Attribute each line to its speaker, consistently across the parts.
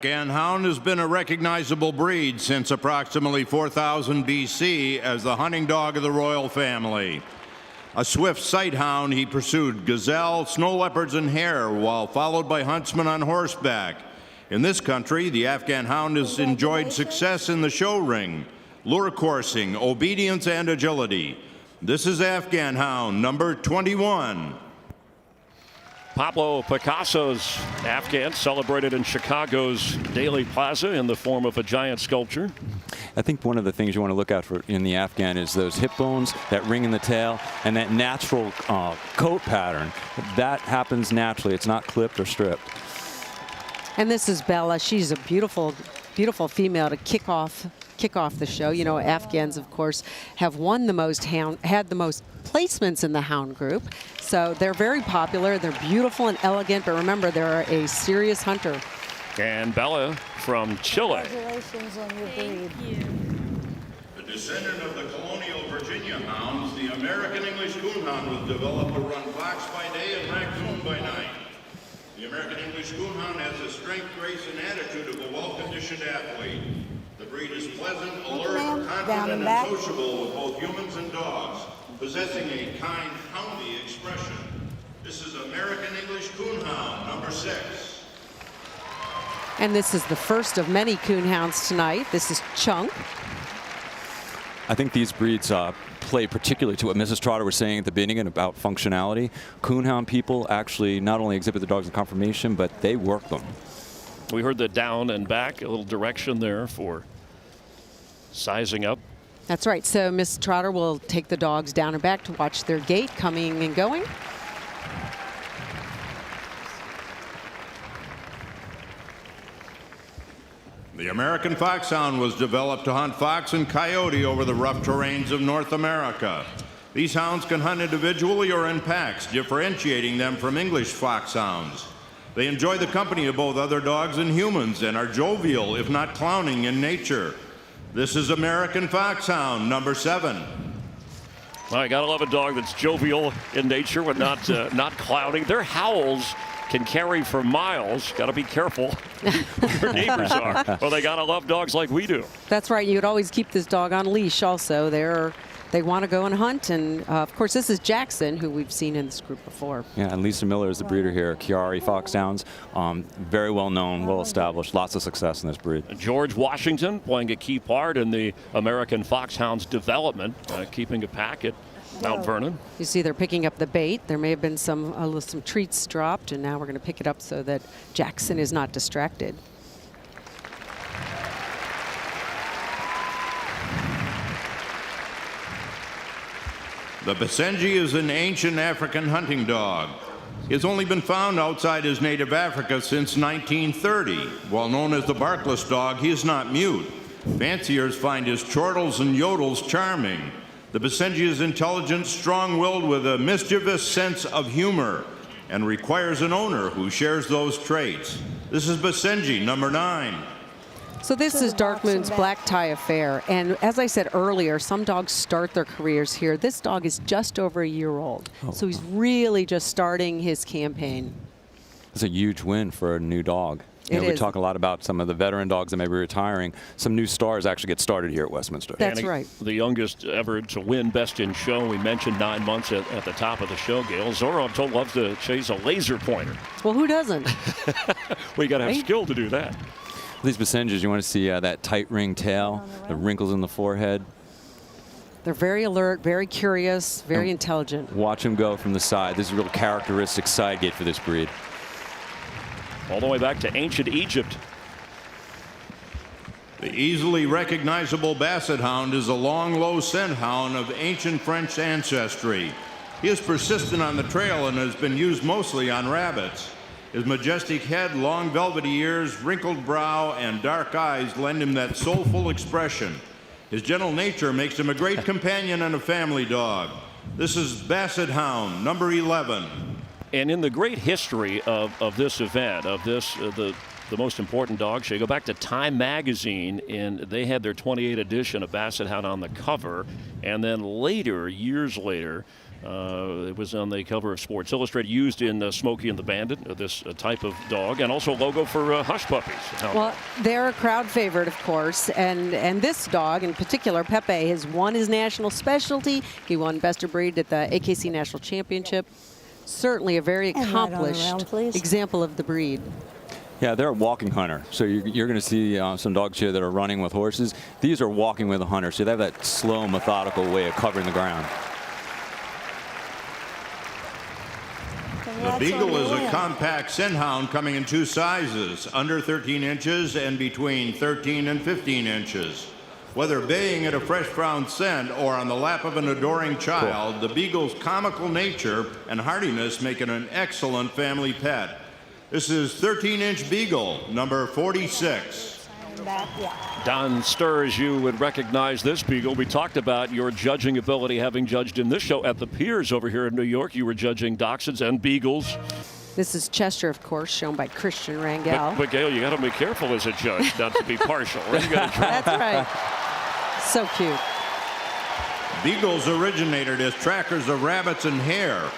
Speaker 1: Afghan Hound has been a recognizable breed since approximately 4000 BC as the hunting dog of the royal family. A swift sight hound, he pursued gazelle, snow leopards, and hare, while followed by huntsmen on horseback. In this country, the Afghan Hound has enjoyed success in the show ring, lure coursing, obedience, and agility. This is Afghan Hound number 21.
Speaker 2: Pablo Picasso's Afghan, celebrated in Chicago's Daley Plaza in the form of a giant sculpture.
Speaker 3: I think one of the things you want to look out for in the Afghan is those hip bones, that ring in the tail, and that natural coat pattern. That happens naturally. It's not clipped or stripped.
Speaker 4: And this is Bella. She's a beautiful, beautiful female to kick off the show. You know, Afghans, of course, have won the most had the most placements in the hound group. So they're very popular. They're beautiful and elegant, but remember, they're a serious hunter.
Speaker 2: And Bella from Chile.
Speaker 5: Congratulations on your breed.
Speaker 1: The descendant of the colonial Virginia hounds, the American English Coonhound was developed to run fox by day and raccoon by night. The American English Coonhound has the strength, grace, and attitude of a well-conditioned athlete. The breed is pleasant, alert, confident, and sociable with both humans and dogs, possessing a kind, houndy expression. This is American English Coonhound number 6.
Speaker 4: And this is the first of many coonhounds tonight. This is Chunk.
Speaker 3: I think these breeds play particularly to what Mrs. Trotter was saying at the beginning about functionality. Coonhound people actually not only exhibit the dogs in conformation, but they work them.
Speaker 2: We heard the down and back, a little direction there for sizing up.
Speaker 4: That's right. So Miss Trotter will take the dogs down and back to watch their gait coming and going.
Speaker 1: The American Foxhound was developed to hunt fox and coyote over the rough terrains of North America. These hounds can hunt individually or in packs, differentiating them from English foxhounds. They enjoy the company of both other dogs and humans and are jovial, if not clowning, in nature. This is American Foxhound number 7.
Speaker 2: Well, you gotta love a dog that's jovial in nature, but not clowning. Their howls can carry for miles. Got to be careful who your neighbors are. Well, they got to love dogs like we do.
Speaker 4: That's right. You'd always keep this dog on leash also. They want to go and hunt. And, of course, this is Jackson, who we've seen in this group before.
Speaker 3: Yeah, and Lisa Miller is the breeder here. Chiari Foxhounds, very well known, well established, lots of success in this breed.
Speaker 2: George Washington playing a key part in the American Foxhounds development, keeping a pack at Mount Vernon.
Speaker 4: You see they're picking up the bait. There may have been some treats dropped, and now we're going to pick it up so that Jackson is not distracted.
Speaker 1: The Basenji is an ancient African hunting dog. He has only been found outside his native Africa since 1930. While known as the barkless dog, he is not mute. Fanciers find his chortles and yodels charming. The Basenji is intelligent, strong-willed, with a mischievous sense of humor, and requires an owner who shares those traits. This is Basenji number 9.
Speaker 4: So this is Dark Moon's Black Tie Affair, and as I said earlier, some dogs start their careers here. This dog is just over a year old, so he's really just starting his campaign.
Speaker 3: It's a huge win for a new dog. You know, we talk a lot about some of the veteran dogs that may be retiring. Some new stars actually get started here at Westminster.
Speaker 4: That's right.
Speaker 2: The youngest ever to win Best in Show. We mentioned 9 months at the top of the show, Gail. Zorro, I'm told, loves to chase a laser pointer.
Speaker 4: Well, who doesn't?
Speaker 2: Well, you got to have skill to do that.
Speaker 3: These Basenjis, you want to see that tight ring tail, the wrinkles in the forehead.
Speaker 4: They're very alert, very curious, very intelligent.
Speaker 3: Watch him go from the side. This is a real characteristic side gait for this breed.
Speaker 2: All the way back to ancient Egypt.
Speaker 1: The easily recognizable Basset Hound is a long, low scent hound of ancient French ancestry. He is persistent on the trail and has been used mostly on rabbits. His majestic head, long velvety ears, wrinkled brow, and dark eyes lend him that soulful expression. His gentle nature makes him a great companion and a family dog. This is Basset Hound number 11.
Speaker 2: And in the great history of this event, of this, the most important dog show, you go back to Time Magazine, and they had their 28th edition of Basset Hound on the cover. And then later, years later, It was on the cover of Sports Illustrated, used in Smokey and the Bandit, this type of dog, and also a logo for Hush Puppies.
Speaker 4: Well, they're a crowd favorite, of course, and this dog in particular, Pepe, has won his national specialty. He won Best of Breed at the AKC National Championship. Certainly a very
Speaker 5: And right on
Speaker 4: accomplished
Speaker 5: around, please.
Speaker 4: example of the breed.
Speaker 3: Yeah, they're a walking hunter. So you're going to see some dogs here that are running with horses. These are walking with a hunter. So they have that slow, methodical way of covering the ground.
Speaker 1: The
Speaker 5: Congrats
Speaker 1: Beagle
Speaker 5: on
Speaker 1: is
Speaker 5: your
Speaker 1: a
Speaker 5: win.
Speaker 1: compact scent hound coming in 2 sizes, under 13 inches and between 13 and 15 inches. Whether baying at a fresh-found scent or on the lap of an adoring child, the Beagle's comical nature and hardiness make it an excellent family pet. This is 13-inch Beagle, number 46.
Speaker 5: Sign back, yeah.
Speaker 2: Don Sturrs, you would recognize this Beagle. We talked about your judging ability, having judged in this show at the Piers over here in New York. You were judging Dachshunds and Beagles.
Speaker 4: This is Chester, of course, shown by Christian Rangel.
Speaker 2: But Gail, you got to be careful as a judge not to be partial. Right? You got to try.
Speaker 4: That's right. So cute.
Speaker 1: Beagles originated as trackers of rabbits and hare.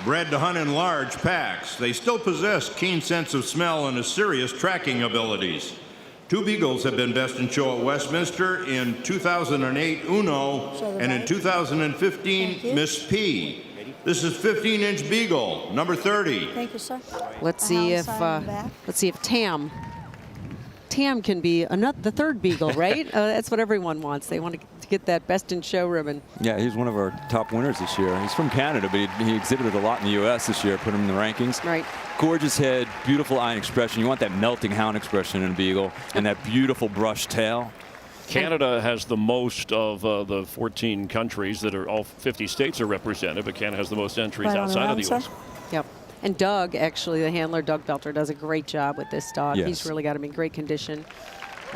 Speaker 1: Bred to hunt in large packs, they still possess keen sense of smell and serious tracking abilities. 2 Beagles have been best in show at Westminster in 2008 Uno and in 2015 Miss P. This is 15-inch Beagle, number 30.
Speaker 5: Thank you, sir.
Speaker 4: Let's
Speaker 5: A
Speaker 4: see
Speaker 5: hound
Speaker 4: if
Speaker 5: sign back.
Speaker 4: Tam can be the third Beagle, right? That's what everyone wants. They want to get that best in show ribbon.
Speaker 3: Yeah, he's one of our top winners this year. He's from Canada, but he exhibited a lot in the U.S. this year, put him in the rankings.
Speaker 4: Right.
Speaker 3: Gorgeous head, beautiful eye and expression. You want that melting hound expression in a Beagle, and that beautiful brushed tail.
Speaker 2: Canada has the most of the 14 countries that are all 50 states are represented, but Canada has the most entries
Speaker 5: Right on
Speaker 2: outside of the
Speaker 5: around,
Speaker 2: U.S.
Speaker 5: sir.
Speaker 4: Yep. And Doug, actually, the handler, Doug Belter, does a great job with this dog.
Speaker 3: Yes.
Speaker 4: He's really got him in great condition.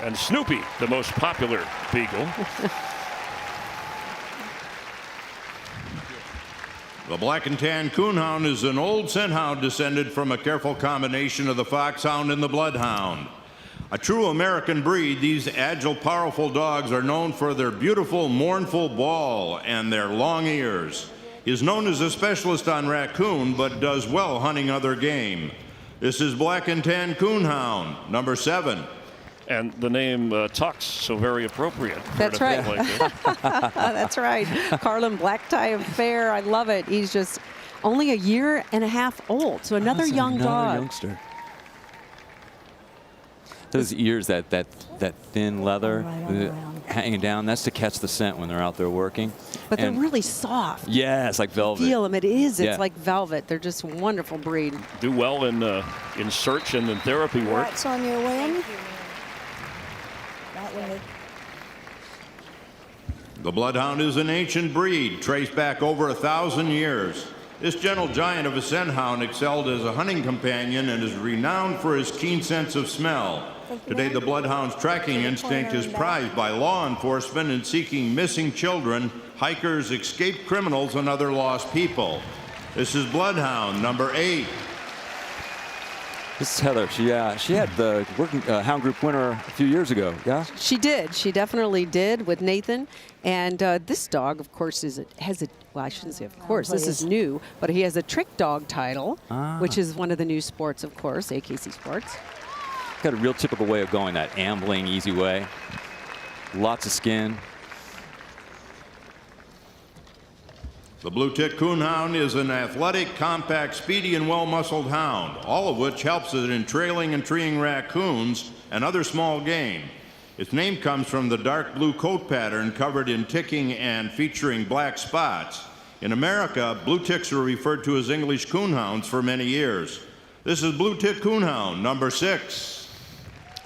Speaker 2: And Snoopy, the most popular Beagle.
Speaker 1: The Black and Tan Coonhound is an old scent hound descended from a careful combination of the Foxhound and the Bloodhound. A true American breed, these agile, powerful dogs are known for their beautiful, mournful bawl and their long ears. He is known as a specialist on raccoon, but does well hunting other game. This is Black and Tan Coonhound, number 7.
Speaker 2: And the name Tux, so very appropriate. for
Speaker 4: That's
Speaker 2: an event
Speaker 4: right.
Speaker 2: like this.
Speaker 4: That's right. Carlin Black Tie Affair. I love it. He's just only a year and a half old. So another
Speaker 3: That's
Speaker 4: young
Speaker 3: another
Speaker 4: dog.
Speaker 3: youngster. Those ears, that thin leather
Speaker 5: Right on around.
Speaker 3: hanging down, that's to catch the scent when they're out there working.
Speaker 4: But they're
Speaker 3: And-
Speaker 4: really soft.
Speaker 3: Yeah, it's like velvet.
Speaker 4: Feel them. It is. It's
Speaker 3: Yeah.
Speaker 4: like velvet. They're just a wonderful breed.
Speaker 2: Do well in search and in therapy work.
Speaker 5: Congrats on your win. Not winning.
Speaker 1: The Bloodhound is an ancient breed, traced back over 1,000 years. This gentle giant of a scent hound excelled as a hunting companion and is renowned for his keen sense of smell. Today, the Bloodhound's tracking instinct is prized by law enforcement in seeking missing children, hikers, escaped criminals, and other lost people. This is Bloodhound, number 8.
Speaker 3: This is Heather. She had the working hound group winner a few years ago. Yeah.
Speaker 4: She did. She definitely did with Nathan. And this dog, of course, well, I shouldn't say of course. This is
Speaker 5: please.
Speaker 4: new, but he has a trick dog title, which is one of the new sports, of course, AKC Sports.
Speaker 3: Got a real typical way of going, that ambling, easy way. Lots of skin.
Speaker 1: The Blue Tick Coonhound is an athletic, compact, speedy, and well-muscled hound, all of which helps it in trailing and treeing raccoons and other small game. Its name comes from the dark blue coat pattern covered in ticking and featuring black spots. In America, blue ticks were referred to as English coonhounds for many years. This is Blue Tick Coonhound, number 6.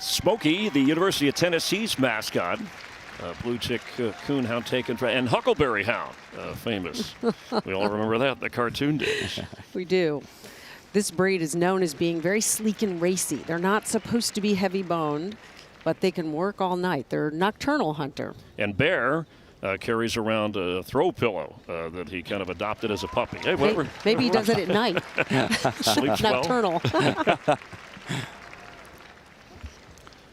Speaker 2: Smokey, the University of Tennessee's mascot. Blue Tick Coonhound taken from, and Huckleberry Hound, famous. We all remember that, the cartoon days.
Speaker 4: We do. This breed is known as being very sleek and racy. They're not supposed to be heavy boned, but they can work all night. They're a nocturnal hunter.
Speaker 2: And Bear carries around a throw pillow that he kind of adopted as a puppy. Hey, whatever.
Speaker 4: Maybe he does it at night.
Speaker 2: Sleeps well.
Speaker 4: Nocturnal.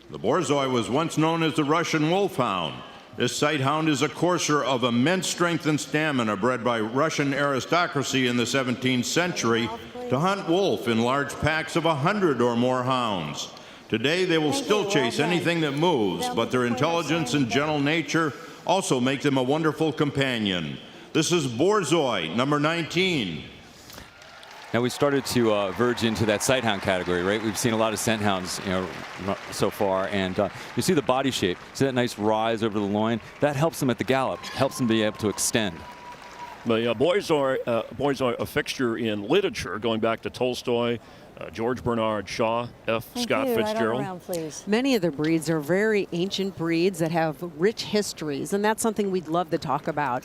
Speaker 1: The Borzoi was once known as the Russian Wolfhound. This sighthound is a courser of immense strength and stamina, bred by Russian aristocracy in the 17th century to hunt wolf in large packs of 100 or more hounds. Today, they will still chase anything that moves, but their intelligence and gentle nature also make them a wonderful companion. This is Borzoi, number 19.
Speaker 3: Now we started to verge into that sighthound category, right? We've seen a lot of scent hounds, so far, and you see the body shape. See that nice rise over the loin? That helps them at the gallop, helps them be able to extend.
Speaker 2: The boys are a fixture in literature, going back to Tolstoy, George Bernard Shaw, Scott
Speaker 5: Right on
Speaker 2: Fitzgerald.
Speaker 5: around, please.
Speaker 4: Many of the breeds are very ancient breeds that have rich histories, and that's something we'd love to talk about.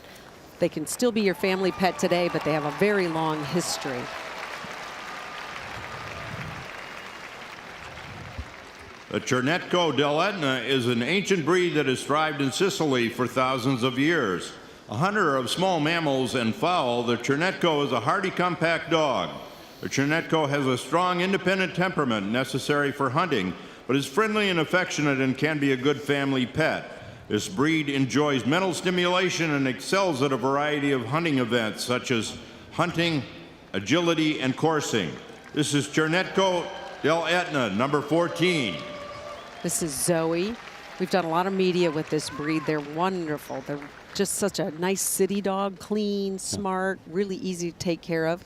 Speaker 4: They can still be your family pet today, but they have a very long history.
Speaker 1: The Cernetco dell'Etna is an ancient breed that has thrived in Sicily for thousands of years. A hunter of small mammals and fowl, the Cernetco is a hardy, compact dog. The Cernetco has a strong, independent temperament necessary for hunting, but is friendly and affectionate and can be a good family pet. This breed enjoys mental stimulation and excels at a variety of hunting events, such as hunting, agility, and coursing. This is Cernetco dell'Etna, number 14.
Speaker 4: This is Zoe. We've done a lot of media with this breed. They're wonderful. They're just such a nice city dog, clean, smart, really easy to take care of.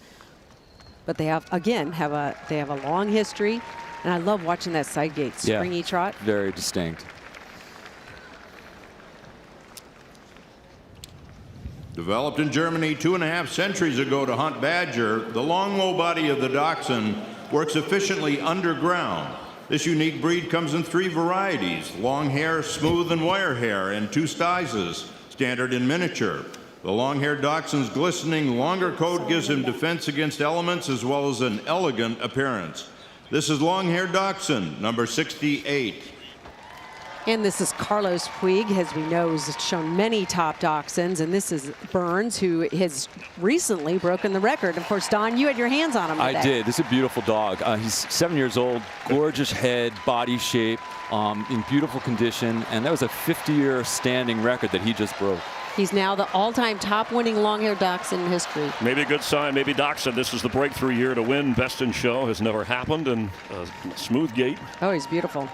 Speaker 4: But they have, again, they have a long history, and I love watching that side gate springy trot.
Speaker 3: Very distinct.
Speaker 1: Developed in Germany 2.5 centuries ago to hunt badger, the long, low body of the dachshund works efficiently underground. This unique breed comes in 3 varieties: long hair, smooth, and wire hair, and 2 sizes, standard and miniature. The long-haired dachshund's glistening, longer coat gives him defense against elements as well as an elegant appearance. This is long-haired dachshund, number 68.
Speaker 4: And this is Carlos Puig, as we know, has shown many top dachshunds. And this is Burns, who has recently broken the record. Of course, Don, you had your hands on him today.
Speaker 3: I did. This is a beautiful dog. He's 7 years old, gorgeous head, body shape, in beautiful condition. And that was a 50-year standing record that he just broke.
Speaker 4: He's now the all-time top-winning long-haired dachshund in history.
Speaker 2: Maybe a good sign. Maybe Dachshund, this is the breakthrough year to win. Best in Show has never happened, and smooth gait.
Speaker 4: Oh, he's beautiful.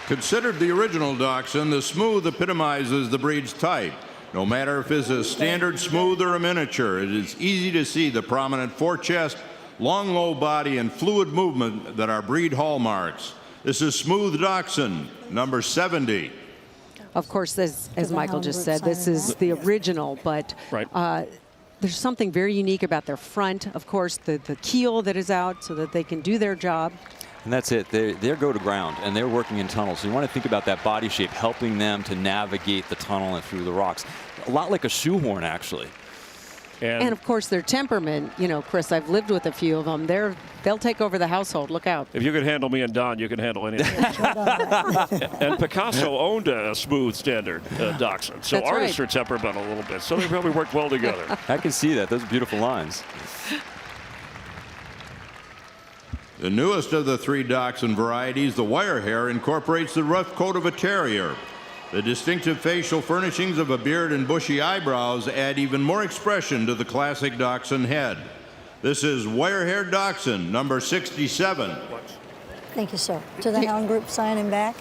Speaker 1: Considered the original dachshund, the smooth epitomizes the breed's type. No matter if it's a standard smooth or a miniature, it is easy to see the prominent forechest, long, low body, and fluid movement that are breed hallmarks. This is Smooth Dachshund, number 70.
Speaker 4: Of course, as Michael just said, this is the original, but
Speaker 2: Right.
Speaker 4: there's something very unique about their front. Of course, the keel that is out so that they can do their job.
Speaker 3: And that's it. They're go to ground, and they're working in tunnels. So you want to think about that body shape, helping them to navigate the tunnel and through the rocks. A lot like a shoehorn, actually.
Speaker 4: And of course, their temperament, Chris, I've lived with a few of them. They'll take over the household. Look out.
Speaker 2: If you can handle me and Don, you can handle anything. And Picasso owned a smooth standard dachshund. So
Speaker 4: That's
Speaker 2: artists
Speaker 4: right.
Speaker 2: are temperamental a little bit. So they probably worked well together.
Speaker 3: I can see that. Those are beautiful lines.
Speaker 1: The newest of the 3 dachshund varieties, the wire hair, incorporates the rough coat of a terrier. The distinctive facial furnishings of a beard and bushy eyebrows add even more expression to the classic dachshund head. This is wire-haired dachshund, number 67.
Speaker 5: Thank you, sir. To the hound group signing back.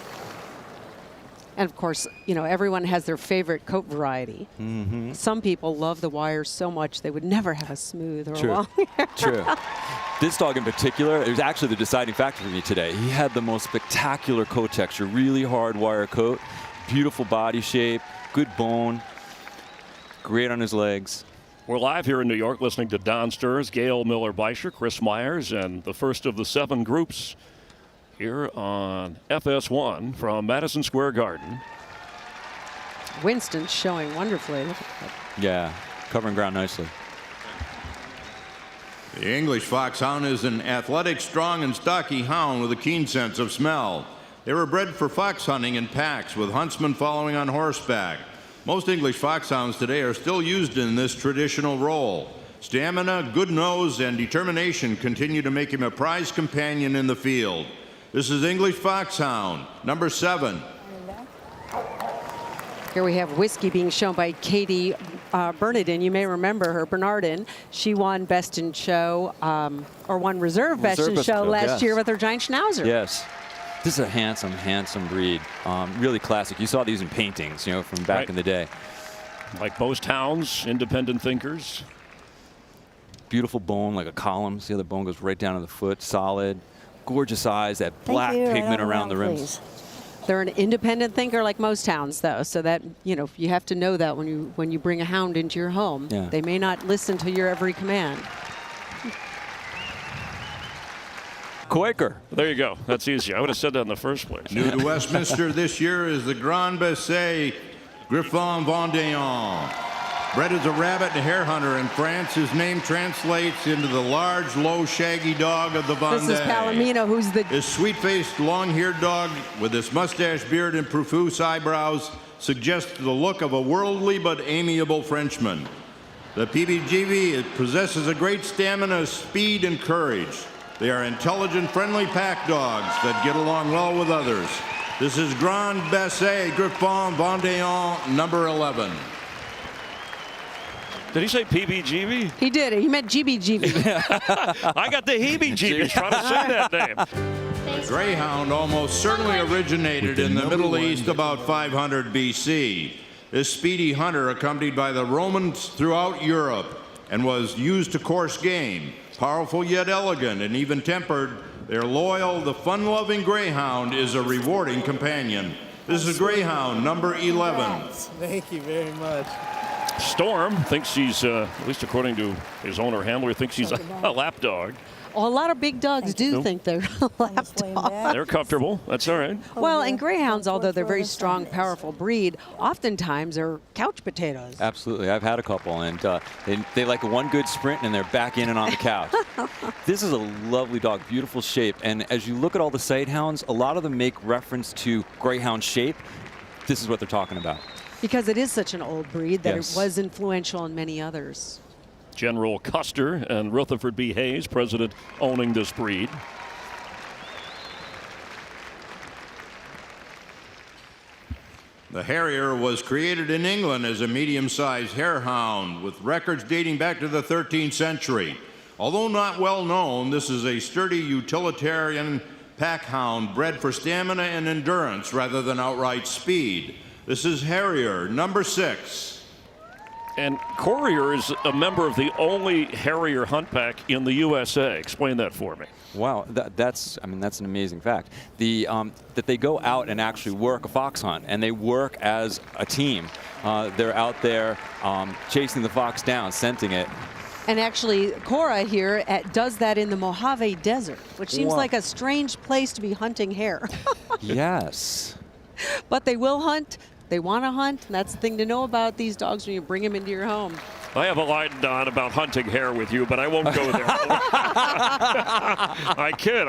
Speaker 4: And of course, everyone has their favorite coat variety.
Speaker 3: Mm-hmm.
Speaker 4: Some people love the wires so much they would never have a smooth or a
Speaker 3: True.
Speaker 4: long.
Speaker 3: True. This dog in particular, it was actually the deciding factor for me today. He had the most spectacular coat texture, really hard wire coat, beautiful body shape, good bone, great on his legs.
Speaker 2: We're live here in New York listening to Don Sturz, Gail Miller-Beischer, Chris Myers, and the first of the 7 groups here on FS1 from Madison Square Garden.
Speaker 4: Winston's showing wonderfully. Look at that.
Speaker 3: Yeah, covering ground nicely.
Speaker 1: The English foxhound is an athletic, strong, and stocky hound with a keen sense of smell. They were bred for fox hunting in packs, with huntsmen following on horseback. Most English foxhounds today are still used in this traditional role. Stamina, good nose, and determination continue to make him a prize companion in the field. This is English Foxhound, number 7.
Speaker 4: Here we have Whiskey being shown by Katie Bernardin. You may remember her, Bernardin. She won Best in Show, or won Reserve Best in Show last year with her giant Schnauzer.
Speaker 3: Yes. This is a handsome, handsome breed. Really classic. You saw these in paintings, from back in the day.
Speaker 2: Like most hounds, independent thinkers.
Speaker 3: Beautiful bone, like a column. See how the bone goes right down to the foot. Solid. Gorgeous eyes, that black pigment around the rims.
Speaker 4: They're an independent thinker like most hounds, though, so that, you have to know that when you bring a hound into your home.
Speaker 3: Yeah.
Speaker 4: They may not listen to your every command.
Speaker 3: Quaker.
Speaker 2: There you go. That's easy. I would have said that in the first place.
Speaker 1: New to Westminster this year is the Grand Basset Griffon Vendéen. Bred as a rabbit and hare hunter in France, his name translates into the large, low, shaggy dog of the Vendée.
Speaker 4: This is Palomino, who's the...
Speaker 1: His sweet-faced, long-haired dog with his mustache, beard, and profuse eyebrows suggests the look of a worldly but amiable Frenchman. The PBGV possesses a great stamina, speed, and courage. They are intelligent, friendly pack dogs that get along well with others. This is Grand Basset Griffon Vendéen, number 11.
Speaker 2: Did he say PBGB?
Speaker 4: He did. He meant GBGB.
Speaker 2: I got the heebie-jeebies trying to say that name.
Speaker 1: The Greyhound almost certainly originated in the Middle East about 500 BC. This speedy hunter accompanied by the Romans throughout Europe and was used to course game. Powerful yet elegant and even-tempered, they're loyal. The fun-loving Greyhound is a rewarding companion. This is Greyhound, number 11.
Speaker 6: Thank you very much.
Speaker 2: Storm thinks he's, at least according to his owner handler, thinks he's a lap dog.
Speaker 4: Well, a lot of big dogs do think they're a lap dog.
Speaker 2: They're comfortable. That's all right.
Speaker 4: Well, and greyhounds, although they're very strong, powerful breed, oftentimes are couch potatoes.
Speaker 3: Absolutely. I've had a couple, and they like one good sprint, and they're back in and on the couch. This is a lovely dog, beautiful shape. And as you look at all the sight hounds, a lot of them make reference to greyhound shape. This is what they're talking about.
Speaker 4: Because it is such an old breed that
Speaker 3: Yes.
Speaker 4: it was influential in many others.
Speaker 2: General Custer and Rutherford B. Hayes, president, owning this breed.
Speaker 1: The Harrier was created in England as a medium-sized hare hound with records dating back to the 13th century. Although not well known, this is a sturdy utilitarian pack hound bred for stamina and endurance rather than outright speed. This is Harrier, number 6.
Speaker 2: And Courier is a member of the only Harrier hunt pack in the USA. Explain that for me.
Speaker 3: Wow, that's an amazing fact. That they go out and actually work a fox hunt, and they work as a team. They're out there chasing the fox down, scenting it.
Speaker 4: And actually, Cora here does that in the Mojave Desert, which seems
Speaker 3: Wow.
Speaker 4: like a strange place to be hunting hare.
Speaker 3: Yes.
Speaker 4: But they will hunt. They want to hunt, and that's the thing to know about these dogs when you bring them into your home.
Speaker 2: I have a line, Don, about hunting hare with you, but I won't go there. I care.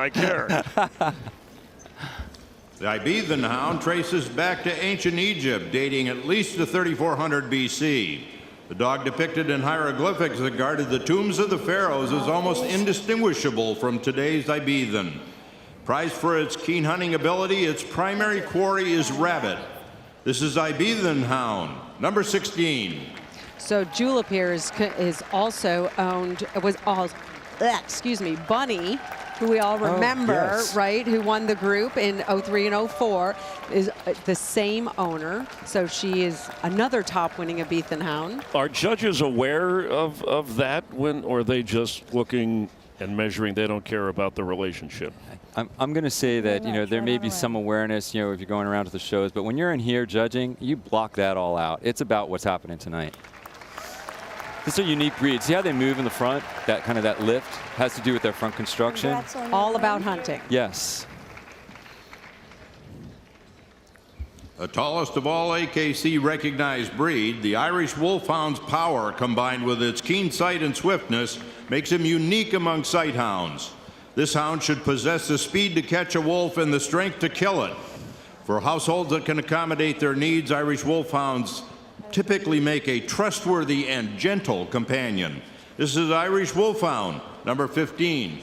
Speaker 1: The Ibethan hound traces back to ancient Egypt, dating at least to 3400 BC. The dog depicted in hieroglyphics that guarded the tombs of the pharaohs is almost indistinguishable from today's Ibethan. Prized for its keen hunting ability, its primary quarry is rabbit. This is Ibethan hound, number 16.
Speaker 4: So Julep here is also owned, Bunny, who we all remember,
Speaker 3: yes.
Speaker 4: right, who won the group in 03 and 04, is the same owner. So she is another top winning Ibethan hound.
Speaker 2: Are judges aware of that or are they just looking and measuring? They don't care about the relationship.
Speaker 3: I'm going to say that, there may be some awareness, if you're going around to the shows, but when you're in here judging, you block that all out. It's about what's happening tonight. This is a unique breed. See how they move in the front? That lift has to do with their front construction.
Speaker 4: All about hunting.
Speaker 3: Yes.
Speaker 1: The tallest of all AKC recognized breed, the Irish Wolfhound's power combined with its keen sight and swiftness makes him unique among sighthounds. This hound should possess the speed to catch a wolf and the strength to kill it. For households that can accommodate their needs, Irish Wolfhounds typically make a trustworthy and gentle companion. This is Irish Wolfhound, number 15.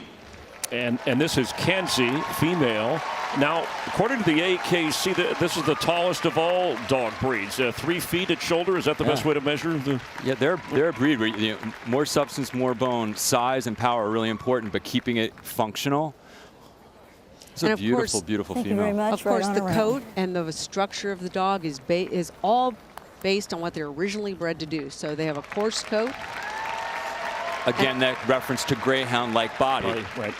Speaker 2: And this is Kenzie, female. Now, according to the AKC, this is the tallest of all dog breeds. 3 feet at shoulder. Is that the best way to measure?
Speaker 3: Yeah, they're a breed where more substance, more bone. Size and power are really important, but keeping it functional. It's a beautiful, beautiful
Speaker 5: Thank
Speaker 3: female.
Speaker 5: you very much.
Speaker 4: Of course,
Speaker 5: Right
Speaker 4: the
Speaker 5: on around.
Speaker 4: coat and the structure of the dog is all based on what they're originally bred to do. So they have a coarse coat.
Speaker 3: Again, that reference to greyhound-like body.
Speaker 2: Right.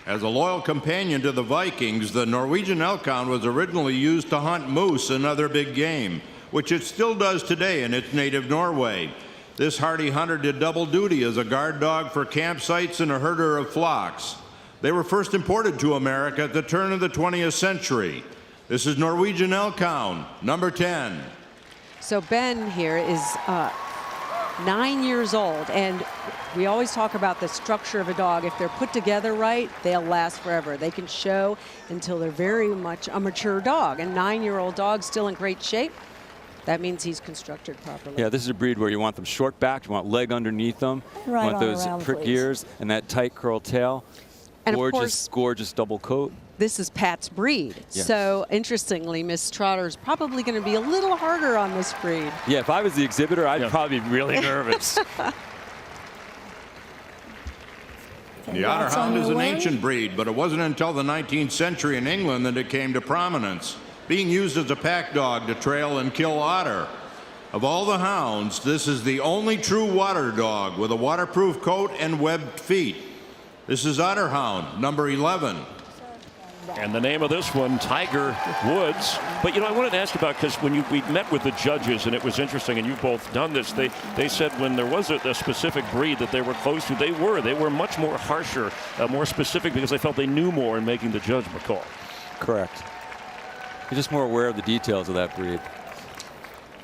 Speaker 1: As a loyal companion to the Vikings, the Norwegian Elkhound was originally used to hunt moose and other big game, which it still does today in its native Norway. This hardy hunter did double duty as a guard dog for campsites and a herder of flocks. They were first imported to America at the turn of the 20th century. This is Norwegian Elkhound, number 10.
Speaker 4: So Ben here is 9 years old, and we always talk about the structure of a dog. If they're put together right, they'll last forever. They can show until they're very much a mature dog. A 9-year-old dog still in great shape. That means he's constructed properly.
Speaker 3: Yeah, this is a breed where you want them short backed, you want leg underneath them,
Speaker 5: Right
Speaker 3: you want
Speaker 5: on
Speaker 3: those
Speaker 5: around,
Speaker 3: prick
Speaker 5: please.
Speaker 3: ears and that tight curl tail.
Speaker 4: And of
Speaker 3: Gorgeous,
Speaker 4: course,
Speaker 3: gorgeous double coat.
Speaker 4: this is Pat's breed.
Speaker 3: Yes.
Speaker 4: So interestingly, Miss Trotter's probably going to be a little harder on this breed.
Speaker 3: Yeah, if I was the exhibitor, I'd probably be really nervous.
Speaker 1: The Otter
Speaker 5: Congrats on
Speaker 1: Hound is
Speaker 5: your
Speaker 1: an
Speaker 5: win.
Speaker 1: ancient breed, but it wasn't until the 19th century in England that it came to prominence, being used as a pack dog to trail and kill otter. Of all the hounds, this is the only true water dog with a waterproof coat and webbed feet. This is Otter Hound, number 11.
Speaker 2: And the name of this one, Tiger Woods. But, you know, I wanted to ask about, because when we met with the judges, and it was interesting, and you've both done this, they said when there was a specific breed that they were close to, they were much more harsher, more specific, because they felt they knew more in making the judgment call.
Speaker 3: Correct. You're just more aware of the details of that breed.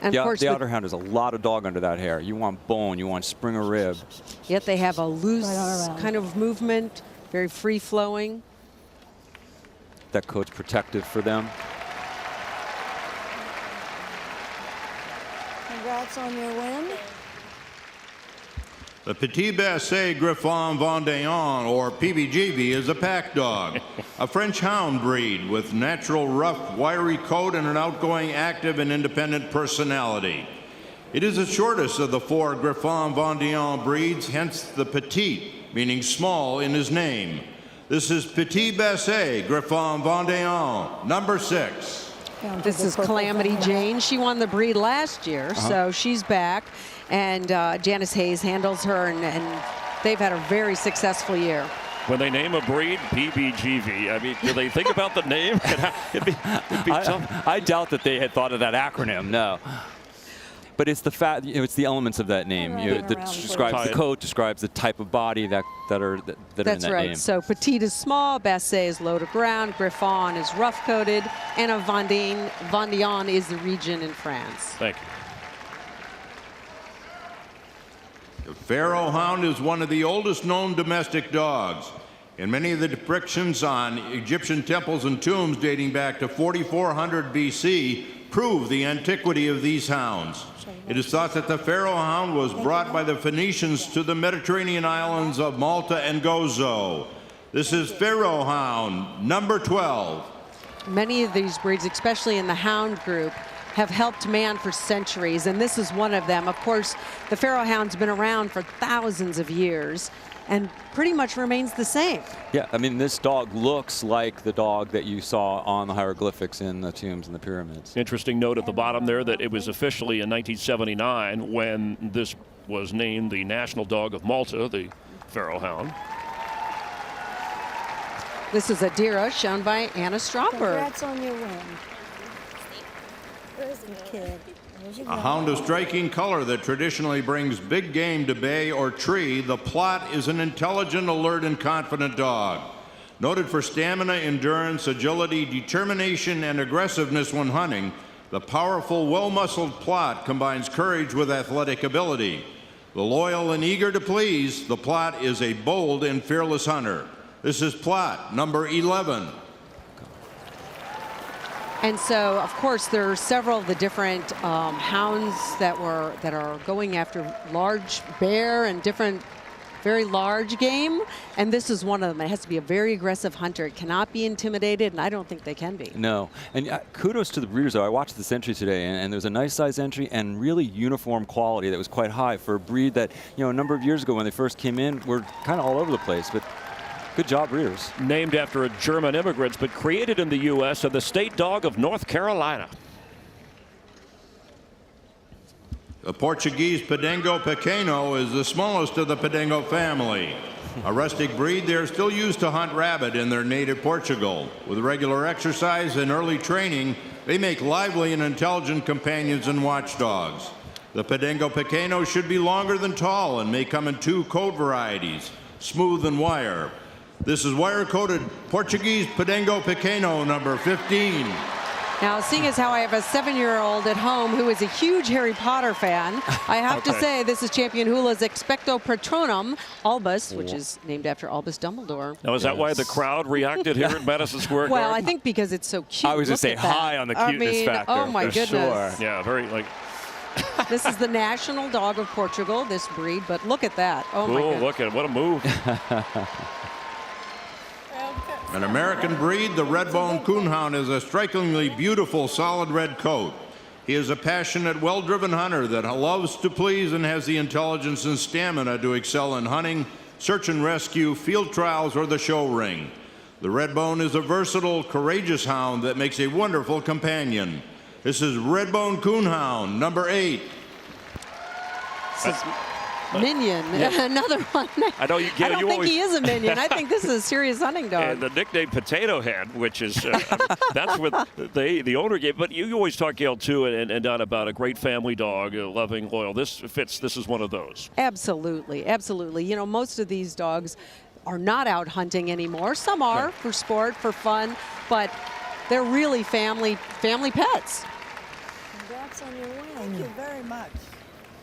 Speaker 4: And of course,
Speaker 3: The Otter Hound has a lot of dog under that hair. You want bone, you want spring or rib.
Speaker 4: yet they have a loose
Speaker 5: Right on around.
Speaker 4: kind of movement, very free-flowing.
Speaker 3: That coat's protective for them.
Speaker 5: Congrats on your win.
Speaker 1: The Petit Basset Griffon Vendéen, or PBGV, is a pack dog, a French hound breed with natural rough, wiry coat and an outgoing, active, and independent personality. It is the shortest of the 4 Griffon Vendéen breeds, hence the Petit, meaning small, in his name. This is Petit Basset Griffon Vendéen, number 6.
Speaker 5: Down to
Speaker 4: This
Speaker 5: the
Speaker 4: is
Speaker 5: purple
Speaker 4: Calamity
Speaker 5: thing.
Speaker 4: Jane. She won the breed last year, so she's back. And Janice Hayes handles her, and they've had a very successful year.
Speaker 2: When they name a breed, PBGV, I mean, do they think about the name? It'd be tough.
Speaker 3: I doubt that they had thought of that acronym, no. But it's the fact, it's the elements of that name.
Speaker 5: Right
Speaker 3: That
Speaker 5: around,
Speaker 3: describes
Speaker 2: please.
Speaker 3: the coat, describes the type of body that are in
Speaker 4: That's
Speaker 3: that
Speaker 4: right.
Speaker 3: name.
Speaker 4: So Petite is small, Basset is low to ground, Griffon is rough-coated, and a Vendéen is the region in France.
Speaker 2: Thank you.
Speaker 1: The Pharaoh Hound is one of the oldest known domestic dogs. And many of the depictions on Egyptian temples and tombs dating back to 4400 BC prove the antiquity of these hounds. It is thought that the Pharaoh Hound was brought by the Phoenicians to the Mediterranean islands of Malta and Gozo. This is Pharaoh Hound, number 12.
Speaker 4: Many of these breeds, especially in the hound group, have helped man for centuries, and this is one of them. Of course, the Pharaoh Hound's been around for thousands of years and pretty much remains the same.
Speaker 3: Yeah, I mean, this dog looks like the dog that you saw on the hieroglyphics in the tombs and the pyramids.
Speaker 2: Interesting note at the bottom there that it was officially in 1979 when this was named the national dog of Malta, the Pharaoh Hound.
Speaker 4: This is Adira, shown by Anna Stromberg.
Speaker 5: Congrats on your win. Kid. There's your
Speaker 1: A hound of striking color that traditionally brings big game to bay or tree, the Plott is an intelligent, alert, and confident dog. Noted for stamina, endurance, agility, determination, and aggressiveness when hunting, the powerful, well-muscled Plott combines courage with athletic ability. The loyal and eager to please, the Plott is a bold and fearless hunter. This is Plott, number 11.
Speaker 4: And so, of course, there are several of the different hounds that are going after large bear and different very large game, and this is one of them. It has to be a very aggressive hunter. It cannot be intimidated, and I don't think they can be.
Speaker 3: No, and kudos to the breeders, though. I watched this entry today, and there's a nice size entry and really uniform quality that was quite high for a breed that, a number of years ago when they first came in, were kind of all over the place. But good job, breeders.
Speaker 2: Named after German immigrants, but created in the U.S. and the state dog of North Carolina.
Speaker 1: The Portuguese Pendengo Pequeno is the smallest of the Pendengo family. A rustic breed, they are still used to hunt rabbit in their native Portugal. With regular exercise and early training, they make lively and intelligent companions and watchdogs. The Pendengo Pequeno should be longer than tall and may come in 2 coat varieties, smooth and wire. This is wire-coated Portuguese Pendengo Pequeno number 15.
Speaker 4: Now, seeing as how I have a 7-year-old at home who is a huge Harry Potter fan, I have to say this is Champion Hula's Expecto Patronum, Albus, which is named after Albus Dumbledore.
Speaker 2: Now, is that why the crowd reacted here at Madison Square Garden?
Speaker 4: Well, I think because it's so cute.
Speaker 3: I was going to say
Speaker 4: Look at that.
Speaker 3: high on the cuteness factor.
Speaker 4: Oh, my
Speaker 3: for
Speaker 4: goodness.
Speaker 3: Sure.
Speaker 2: Yeah, very like.
Speaker 4: This is the national dog of Portugal, this breed, but look at that. Oh, my goodness.
Speaker 2: Look at it. What a move.
Speaker 1: An American breed, the Redbone Coonhound is a strikingly beautiful, solid red coat. He is a passionate, well-driven hunter that loves to please and has the intelligence and stamina to excel in hunting, search and rescue, field trials, or the show ring. The Redbone is a versatile, courageous hound that makes a wonderful companion. This is Redbone Coonhound, number 8.
Speaker 4: This is Minion, another one.
Speaker 2: I know you. Yeah,
Speaker 4: I don't
Speaker 2: you
Speaker 4: think
Speaker 2: always,
Speaker 4: he is a minion. I think this is a serious hunting dog.
Speaker 2: And the nickname Potato Head, which is that's what the owner gave. But you always talk, Gail, too, and Don, about a great family dog, loving, loyal. This fits. This is one of those.
Speaker 4: Absolutely, absolutely. You know, most of these dogs are not out hunting anymore. Some are for sport, for fun, but they're really family pets.
Speaker 5: Congrats on your win.
Speaker 6: Thank you very much.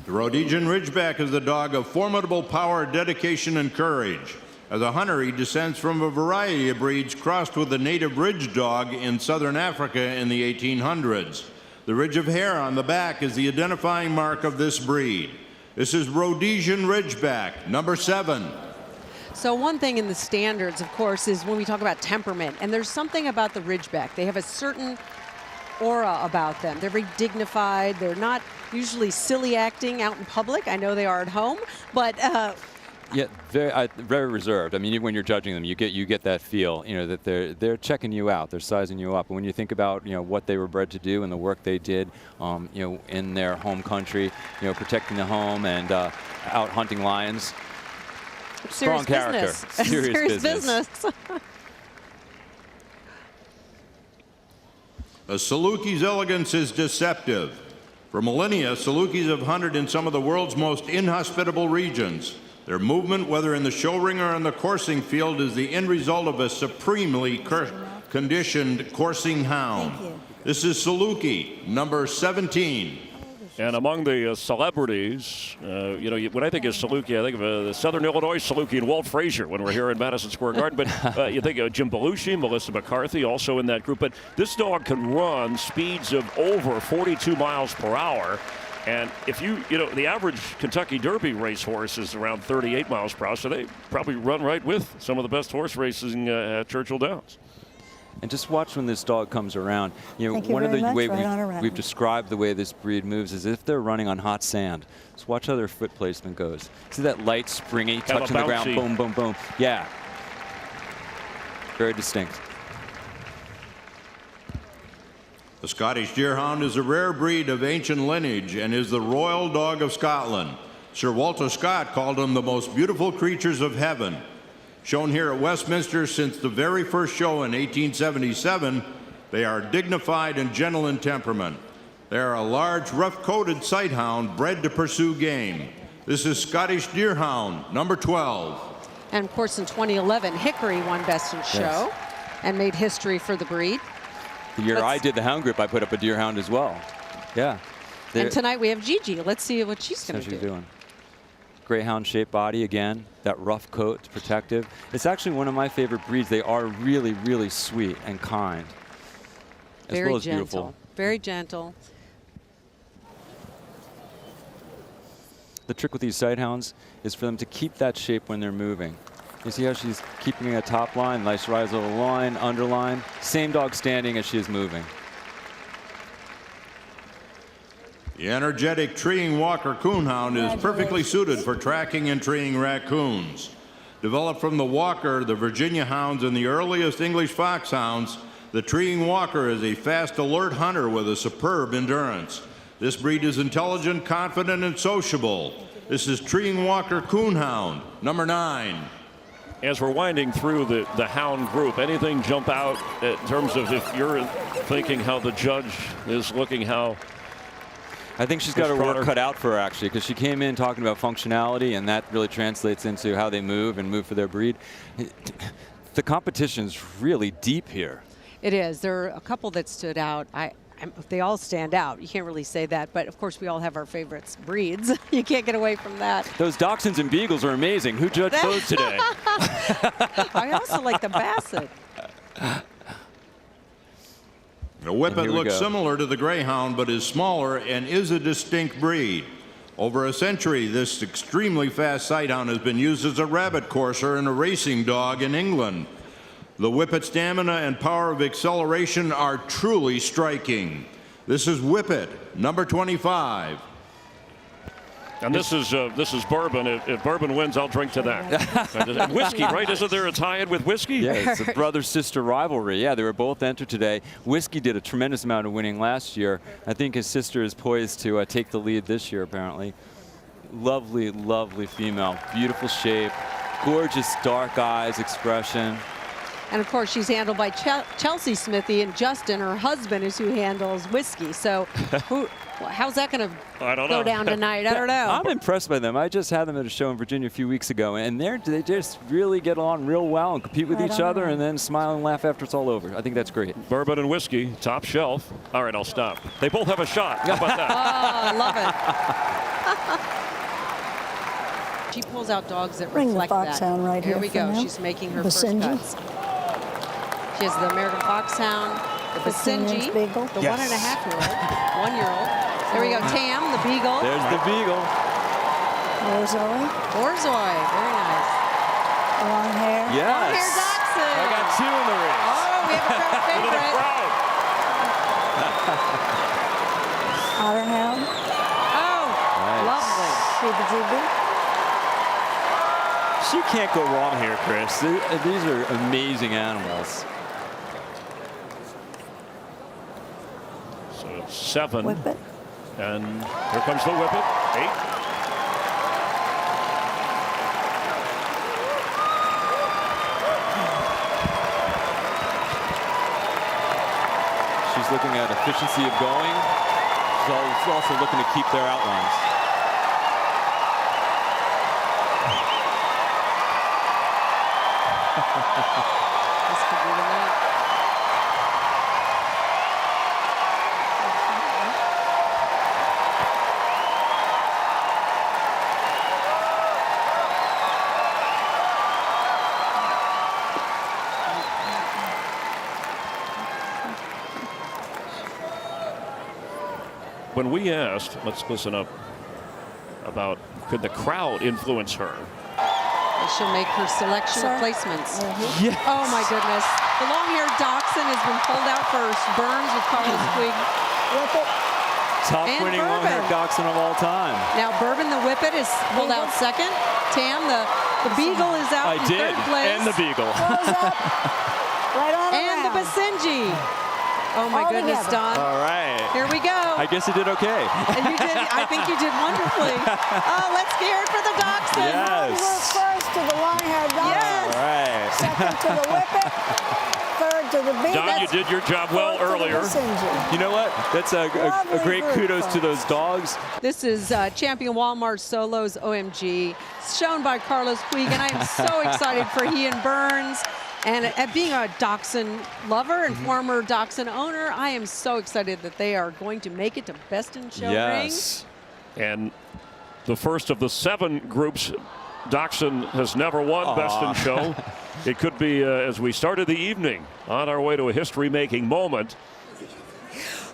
Speaker 1: The Rhodesian Ridgeback is the dog of formidable power, dedication, and courage. As a hunter, he descends from a variety of breeds crossed with the native ridge dog in southern Africa in the 1800s. The ridge of hair on the back is the identifying mark of this breed. This is Rhodesian Ridgeback, number 7.
Speaker 4: So one thing in the standards, of course, is when we talk about temperament, and there's something about the Ridgeback. They have a certain aura about them. They're very dignified. They're not usually silly acting out in public. I know they are at home, but
Speaker 3: Yeah, very reserved. I mean, when you're judging them, you get that feel, that they're checking you out, they're sizing you up. And when you think about, what they were bred to do and the work they did, in their home country, protecting the home and out hunting lions. Strong character. Serious business.
Speaker 1: A Saluki's elegance is deceptive. For millennia, Salukis have hunted in some of the world's most inhospitable regions. Their movement, whether in the show ring or in the coursing field, is the end result of a supremely conditioned coursing hound.
Speaker 5: Thank you.
Speaker 1: This is Saluki, number 17.
Speaker 2: And among the celebrities, when I think of Saluki, I think of the Southern Illinois Saluki and Walt Frazier when we're here in Madison Square Garden. But you think of Jim Belushi, Melissa McCarthy, also in that group. But this dog can run speeds of over 42 miles per hour. And if the average Kentucky Derby racehorse is around 38 miles per hour, so they probably run right with some of the best horse racing at Churchill Downs.
Speaker 3: And just watch when this dog comes around.
Speaker 5: Thank you
Speaker 3: One of
Speaker 5: very
Speaker 3: the
Speaker 5: much.
Speaker 3: way
Speaker 5: Right on around.
Speaker 3: we've described the way this breed moves is if they're running on hot sand. Just watch how their foot placement goes. See that light, springy,
Speaker 2: Kind of
Speaker 3: touching the ground,
Speaker 2: bouncy.
Speaker 3: boom, boom, boom. Yeah. Very distinct.
Speaker 1: The Scottish Deerhound is a rare breed of ancient lineage and is the royal dog of Scotland. Sir Walter Scott called them the most beautiful creatures of heaven. Shown here at Westminster since the very first show in 1877, they are dignified and gentle in temperament. They are a large, rough-coated sighthound bred to pursue game. This is Scottish Deerhound, number 12.
Speaker 4: And of course, in 2011, Hickory won Best in Show and made history for the breed.
Speaker 3: The year I did the hound group, I put up a Deerhound as well. Yeah.
Speaker 4: And tonight we have Gigi. Let's see what she's going
Speaker 3: How's
Speaker 4: to
Speaker 3: she
Speaker 4: do.
Speaker 3: doing? Greyhound-shaped body again. That rough coat, it's protective. It's actually one of my favorite breeds. They are really, really sweet and kind. as
Speaker 4: Very
Speaker 3: well as
Speaker 4: gentle.
Speaker 3: beautiful.
Speaker 4: Very gentle.
Speaker 3: The trick with these sighthounds is for them to keep that shape when they're moving. You see how she's keeping a top line, nice rise over line, underline. Same dog standing as she is moving.
Speaker 1: The energetic treeing Walker Coonhound is perfectly suited for tracking and treeing raccoons. Developed from the Walker, the Virginia Hounds, and the earliest English Foxhounds, the treeing Walker is a fast, alert hunter with a superb endurance. This breed is intelligent, confident, and sociable. This is treeing Walker Coonhound, number 9.
Speaker 2: As we're winding through the hound group, anything jump out in terms of if you're thinking how the judge is looking, how
Speaker 3: I think she's got her
Speaker 2: Trotter.
Speaker 3: work cut out for her, actually, because she came in talking about functionality, and that really translates into how they move and move for their breed. The competition's really deep here.
Speaker 4: It is. There are a couple that stood out. They all stand out. You can't really say that, but of course we all have our favorites breeds. You can't get away from that.
Speaker 3: Those Dachshunds and Beagles are amazing. Who judged those today?
Speaker 4: I also like the Basset.
Speaker 1: The
Speaker 3: And
Speaker 1: Whippet
Speaker 3: here we
Speaker 1: looks
Speaker 3: go.
Speaker 1: similar to the Greyhound, but is smaller and is a distinct breed. Over a century, this extremely fast sighthound has been used as a rabbit courser and a racing dog in England. The Whippet's stamina and power of acceleration are truly striking. This is Whippet, number 25.
Speaker 2: and this is bourbon. If bourbon wins, I'll drink to that. And whiskey, right? Isn't there a tie-in with whiskey?
Speaker 3: Yeah, it's a brother-sister rivalry. Yeah, they were both entered today. Whiskey did a tremendous amount of winning last year. I think his sister is poised to take the lead this year, apparently. Lovely, lovely female. Beautiful shape. Gorgeous dark eyes, expression.
Speaker 4: And of course, she's handled by Chelsea Smithy, and Justin, her husband, is who handles Whiskey. So how's that going
Speaker 2: I don't
Speaker 4: to go
Speaker 2: know.
Speaker 4: down tonight? I don't know.
Speaker 3: I'm impressed by them. I just had them at a show in Virginia a few weeks ago, and they just really get on real well and compete with
Speaker 5: Right
Speaker 3: each
Speaker 5: on.
Speaker 3: other and then smile and laugh after it's all over. I think that's great.
Speaker 2: Bourbon and whiskey, top shelf. All right, I'll stop. They both have a shot. How about that?
Speaker 4: Oh, I love it. She pulls out dogs that
Speaker 5: Bring the
Speaker 4: reflect that.
Speaker 5: Foxhound right
Speaker 4: Here
Speaker 5: here
Speaker 4: we
Speaker 5: for
Speaker 4: go.
Speaker 5: now.
Speaker 4: She's making her
Speaker 5: Basenji.
Speaker 4: first cuts. She has the American Foxhound, the
Speaker 5: 15-inch
Speaker 4: Basenji,
Speaker 5: Beagle.
Speaker 4: the
Speaker 3: Yes.
Speaker 4: 1.5-year-old, 1-year-old. There we go. Tam, the Beagle.
Speaker 3: There's the Beagle.
Speaker 5: Borzoi,
Speaker 4: Borzoi. Very nice.
Speaker 5: long hair.
Speaker 3: Yes.
Speaker 4: Long-haired Dachshund.
Speaker 3: I got 2 in the race.
Speaker 4: Oh, we have a crowd
Speaker 2: Look at the
Speaker 4: favorite.
Speaker 2: crowd.
Speaker 5: Otterhound,
Speaker 4: Oh,
Speaker 3: Nice.
Speaker 4: lovely.
Speaker 5: Sheba Jibi,
Speaker 3: She can't go wrong here, Chris. These are amazing animals.
Speaker 2: So 7.
Speaker 5: Whippet,
Speaker 2: And here comes the Whippet. 8.
Speaker 3: She's looking at efficiency of going. She's also looking to keep their outlines.
Speaker 4: This could be the night.
Speaker 2: When we asked, let's listen up, about could the crowd influence her?
Speaker 4: She'll make her selection
Speaker 5: Sir.
Speaker 4: of placements.
Speaker 3: Yes.
Speaker 4: Oh my goodness. The long-haired Dachshund has been pulled out first. Burns with Carlos Quigg.
Speaker 5: Whippet,
Speaker 3: Top
Speaker 4: And
Speaker 3: winning
Speaker 4: Bourbon.
Speaker 3: long-haired Dachshund of all time.
Speaker 4: Now Bourbon the Whippet is pulled out second. Tam the Beagle is out
Speaker 3: I
Speaker 4: in
Speaker 3: did.
Speaker 4: third place.
Speaker 3: And the Beagle.
Speaker 5: close up, right on
Speaker 4: And the
Speaker 5: around.
Speaker 4: Basenji. Oh my
Speaker 5: All
Speaker 4: goodness,
Speaker 5: together.
Speaker 4: Don.
Speaker 3: All right.
Speaker 4: Here we go.
Speaker 3: I guess you did okay.
Speaker 4: And you did. I think you did wonderfully. Oh, let's hear it for the Dachshund.
Speaker 5: We were
Speaker 3: Yes.
Speaker 5: first to the long-haired dog,
Speaker 4: Yes.
Speaker 3: All right.
Speaker 5: second to the Whippet, third to the Beagle.
Speaker 2: Don, you did your job well
Speaker 5: fourth to the
Speaker 2: earlier.
Speaker 5: Basenji.
Speaker 3: You know what? That's a
Speaker 5: Lovely
Speaker 3: great
Speaker 5: group,
Speaker 3: kudos to those dogs.
Speaker 4: This is Champion Walmart Solos OMG, shown by Carlos Puig, and I am so excited for he and Burns. And at being a Dachshund lover and former Dachshund owner, I am so excited that they are going to make it to Best in Show Ring.
Speaker 3: Yes.
Speaker 2: And the first of the 7 groups, Dachshund has never won Best in Show. It could be, as we started the evening, on our way to a history-making moment.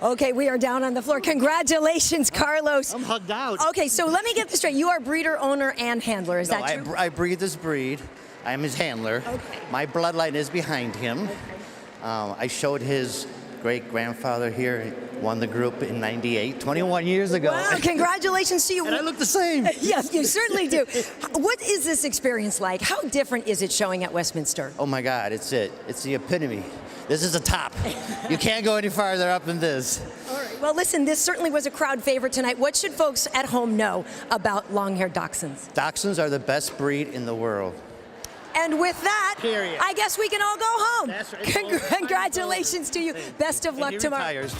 Speaker 6: Okay, we are down on the floor. Congratulations, Carlos.
Speaker 7: I'm hugged out.
Speaker 6: Okay, so let me get this straight. You are breeder, owner, and handler. Is
Speaker 7: No,
Speaker 6: that true?
Speaker 7: I breed this breed. I am his handler.
Speaker 6: Okay.
Speaker 7: My bloodline is behind him. I showed his great-grandfather here, won the group in '98, 21 years ago.
Speaker 6: Wow, congratulations to you.
Speaker 7: And I look the same.
Speaker 6: Yes, you certainly do. What is this experience like? How different is it showing at Westminster?
Speaker 7: Oh my God, it's it. It's the epitome. This is the top. You can't go any farther up than this.
Speaker 6: All right. Well, listen, this certainly was a crowd favorite tonight. What should folks at home know about long-haired dachshunds?
Speaker 7: Dachshunds are the best breed in the world.
Speaker 6: And with that,
Speaker 7: Period.
Speaker 6: I guess we can all go home.
Speaker 7: That's right.
Speaker 6: Congratulations to you. Best of luck
Speaker 7: he
Speaker 6: tomorrow.
Speaker 7: retires.